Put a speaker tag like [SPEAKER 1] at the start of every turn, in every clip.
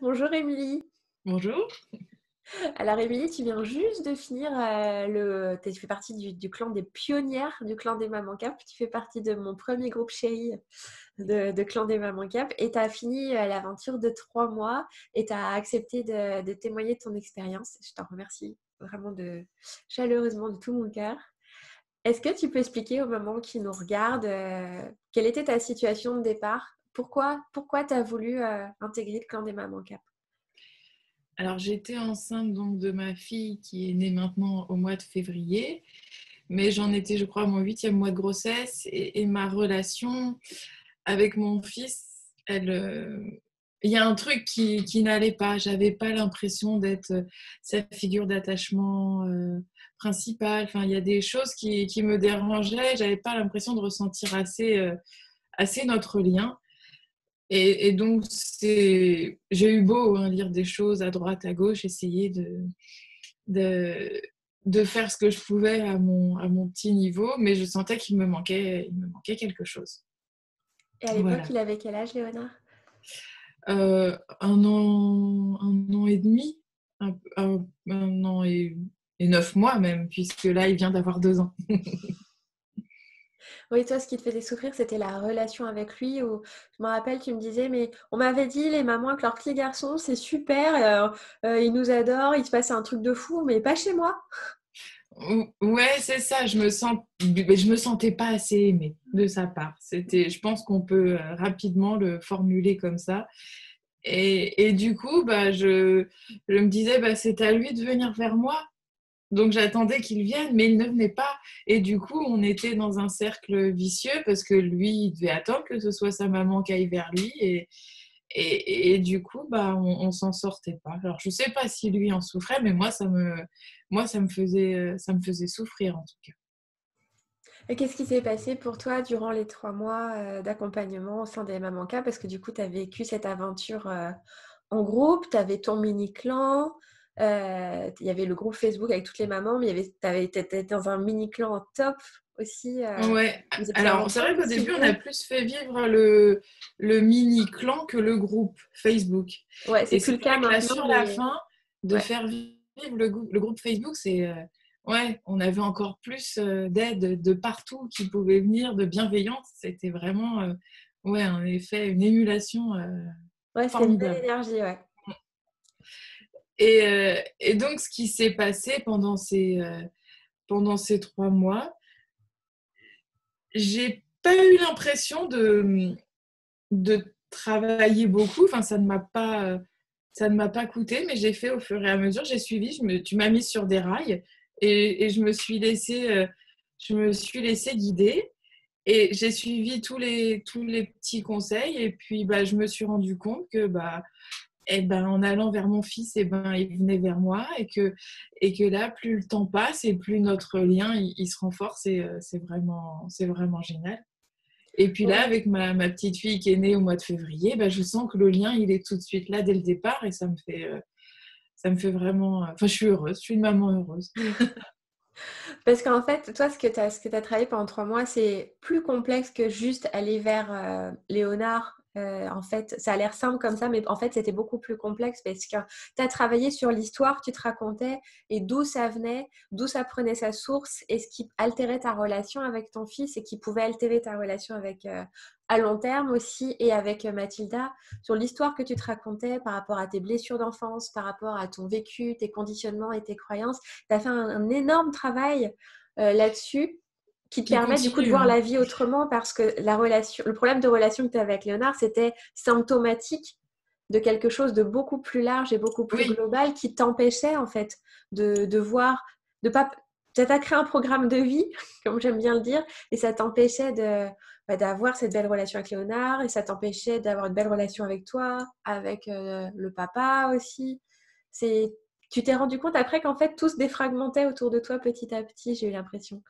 [SPEAKER 1] Bonjour Émilie.
[SPEAKER 2] Bonjour.
[SPEAKER 1] Alors Émilie, tu viens juste de finir tu fais partie du clan des pionnières du clan des Mamans Cap. Tu fais partie de mon premier groupe chéri de clan des Mamans Cap et tu as fini l'aventure de 3 mois et tu as accepté de témoigner de ton expérience. Je t'en remercie vraiment chaleureusement de tout mon cœur. Est-ce que tu peux expliquer aux mamans qui nous regardent quelle était ta situation de départ? Pourquoi tu as voulu intégrer le clan des Mamans Cap?
[SPEAKER 2] Alors j'étais enceinte donc de ma fille qui est née maintenant au mois de février, mais j'en étais, je crois, à mon 8e mois de grossesse et ma relation avec mon fils, il y a un truc qui n'allait pas. J'avais pas l'impression d'être sa figure d'attachement principale. Enfin, il y a des choses qui me dérangeaient. J'avais pas l'impression de ressentir assez notre lien. Et donc, j'ai eu beau lire des choses à droite, à gauche, essayer de, de faire ce que je pouvais à mon petit niveau, mais je sentais qu'il me manquait quelque chose.
[SPEAKER 1] Et à l'époque,
[SPEAKER 2] Voilà.
[SPEAKER 1] il avait quel âge, Léonard?
[SPEAKER 2] 1 an et demi, un an et 9 mois même, puisque là, il vient d'avoir 2 ans.
[SPEAKER 1] Oui, toi, ce qui te faisait souffrir, c'était la relation avec lui. Où, je me rappelle, tu me disais, mais on m'avait dit, les mamans, que leur petit garçon, c'est super, il nous adore, il se passe un truc de fou, mais pas chez moi.
[SPEAKER 2] Ouais, c'est ça. Je me sentais pas assez aimée de sa part. Je pense qu'on peut rapidement le formuler comme ça. Et du coup, je me disais, c'est à lui de venir vers moi. Donc j'attendais qu'il vienne, mais il ne venait pas. Et du coup, on était dans un cercle vicieux parce que lui, il devait attendre que ce soit sa maman qui aille vers lui. Et du coup, on s'en sortait pas. Alors, je sais pas si lui en souffrait, mais moi, ça me faisait souffrir en tout cas.
[SPEAKER 1] Et qu'est-ce qui s'est passé pour toi durant les 3 mois d'accompagnement au sein des Mamans K? Parce que du coup, tu as vécu cette aventure en groupe, tu avais ton mini-clan, il y avait le groupe Facebook avec toutes les mamans, mais t'étais dans un mini-clan top aussi.
[SPEAKER 2] Ouais,
[SPEAKER 1] Vous étiez
[SPEAKER 2] alors c'est vrai
[SPEAKER 1] ensemble
[SPEAKER 2] qu'au
[SPEAKER 1] aussi, le
[SPEAKER 2] début, on a
[SPEAKER 1] groupe?
[SPEAKER 2] plus fait vivre le mini-clan que le groupe Facebook.
[SPEAKER 1] Ouais, c'est
[SPEAKER 2] Et
[SPEAKER 1] plus
[SPEAKER 2] c'est
[SPEAKER 1] le cas
[SPEAKER 2] vrai que là,
[SPEAKER 1] maintenant,
[SPEAKER 2] sur la
[SPEAKER 1] mais
[SPEAKER 2] fin, de
[SPEAKER 1] ouais.
[SPEAKER 2] faire vivre le groupe Facebook, ouais, on avait encore plus d'aide de partout qui pouvaient venir, de bienveillance. C'était vraiment, ouais, en effet, une émulation
[SPEAKER 1] Ouais, c'était une belle
[SPEAKER 2] formidable.
[SPEAKER 1] énergie, ouais.
[SPEAKER 2] Et donc, ce qui s'est passé pendant ces 3 mois, j'ai pas eu l'impression de travailler beaucoup. Enfin, ça ne m'a pas coûté, mais j'ai fait au fur et à mesure. J'ai suivi. Tu m'as mise sur des rails et je me suis laissée guider. Et j'ai suivi tous les petits conseils. Et puis, je me suis rendu compte que, en allant vers mon fils, il venait vers moi. Et que là, plus le temps passe et plus notre lien, il se renforce. Et c'est vraiment génial. Et puis là,
[SPEAKER 1] Ouais.
[SPEAKER 2] avec ma petite fille qui est née au mois de février, je sens que le lien, il est tout de suite là dès le départ et ça me fait vraiment. Enfin, je suis heureuse, je suis une maman heureuse.
[SPEAKER 1] Parce qu'en fait, toi, ce que tu as travaillé pendant 3 mois, c'est plus complexe que juste aller vers Léonard. En fait, ça a l'air simple comme ça, mais en fait, c'était beaucoup plus complexe parce que tu as travaillé sur l'histoire que tu te racontais et d'où ça venait, d'où ça prenait sa source et ce qui altérait ta relation avec ton fils et qui pouvait altérer ta relation avec à long terme aussi et avec Mathilda, sur l'histoire que tu te racontais par rapport à tes blessures d'enfance, par rapport à ton vécu, tes conditionnements et tes croyances. Tu as fait un énorme travail là-dessus qui te
[SPEAKER 2] Qui
[SPEAKER 1] permet du coup de
[SPEAKER 2] continue,
[SPEAKER 1] voir
[SPEAKER 2] hein.
[SPEAKER 1] la vie autrement parce que le problème de relation que tu avais avec Léonard, c'était symptomatique de quelque chose de beaucoup plus large et beaucoup plus
[SPEAKER 2] Oui,
[SPEAKER 1] global qui t'empêchait en fait de voir, de pas. Ça t'a créé un programme de vie, comme j'aime bien le dire, et ça t'empêchait d'avoir cette belle relation avec Léonard, et ça t'empêchait d'avoir une belle relation avec toi, avec le papa aussi. C'est Tu t'es rendu compte après qu'en fait, tout se défragmentait autour de toi petit à petit, j'ai eu l'impression.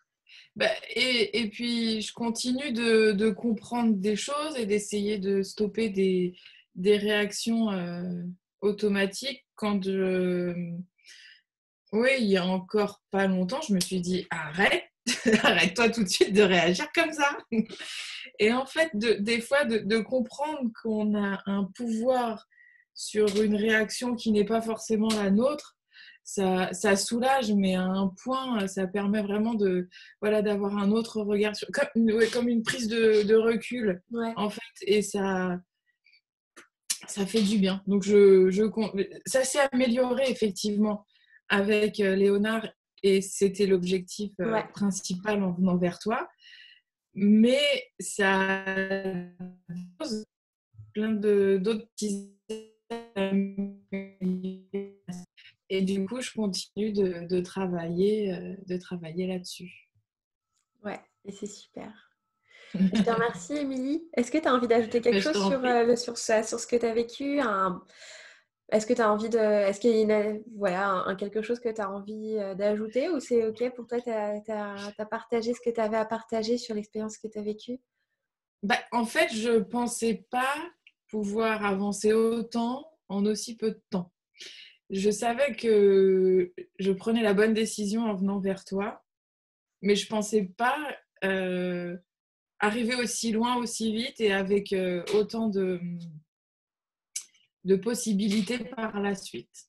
[SPEAKER 2] et puis je continue de comprendre des choses et d'essayer de stopper des réactions automatiques oui, il y a encore pas longtemps, je me suis dit arrête, arrête-toi tout de suite de réagir comme ça. Et en fait, des fois, de comprendre qu'on a un pouvoir sur une réaction qui n'est pas forcément la nôtre, ça soulage, mais à un point, ça permet vraiment d'avoir un autre regard, comme une prise de recul,
[SPEAKER 1] Ouais.
[SPEAKER 2] en fait, et ça fait du bien. Donc, ça s'est amélioré effectivement avec Léonard, et c'était l'objectif
[SPEAKER 1] Ouais.
[SPEAKER 2] principal en venant vers toi. Mais ça pose plein d'autres petits. Et du coup, je continue de travailler là-dessus.
[SPEAKER 1] Ouais, et c'est super. Je te remercie, Émilie. Est-ce que tu as envie d'ajouter quelque
[SPEAKER 2] Mais je
[SPEAKER 1] chose
[SPEAKER 2] t'en
[SPEAKER 1] sur,
[SPEAKER 2] prie.
[SPEAKER 1] sur ça, sur ce que tu as vécu? Est-ce que tu as envie de. Est-ce qu'il y a voilà, quelque chose que tu as envie d'ajouter ou c'est OK pour toi, tu as partagé ce que tu avais à partager sur l'expérience que tu as vécue?
[SPEAKER 2] En fait, je ne pensais pas pouvoir avancer autant en aussi peu de temps. Je savais que je prenais la bonne décision en venant vers toi, mais je ne pensais pas arriver aussi loin, aussi vite et avec autant de possibilités par la suite.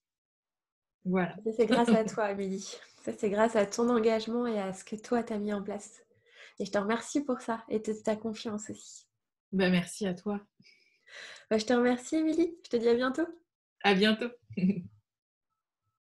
[SPEAKER 2] Voilà.
[SPEAKER 1] Ça, c'est grâce à toi, Émilie. Ça, c'est grâce à ton engagement et à ce que toi, tu as mis en place. Et je te remercie pour ça et de ta confiance aussi.
[SPEAKER 2] Merci à toi.
[SPEAKER 1] Je te remercie, Émilie. Je te dis à bientôt.
[SPEAKER 2] À bientôt.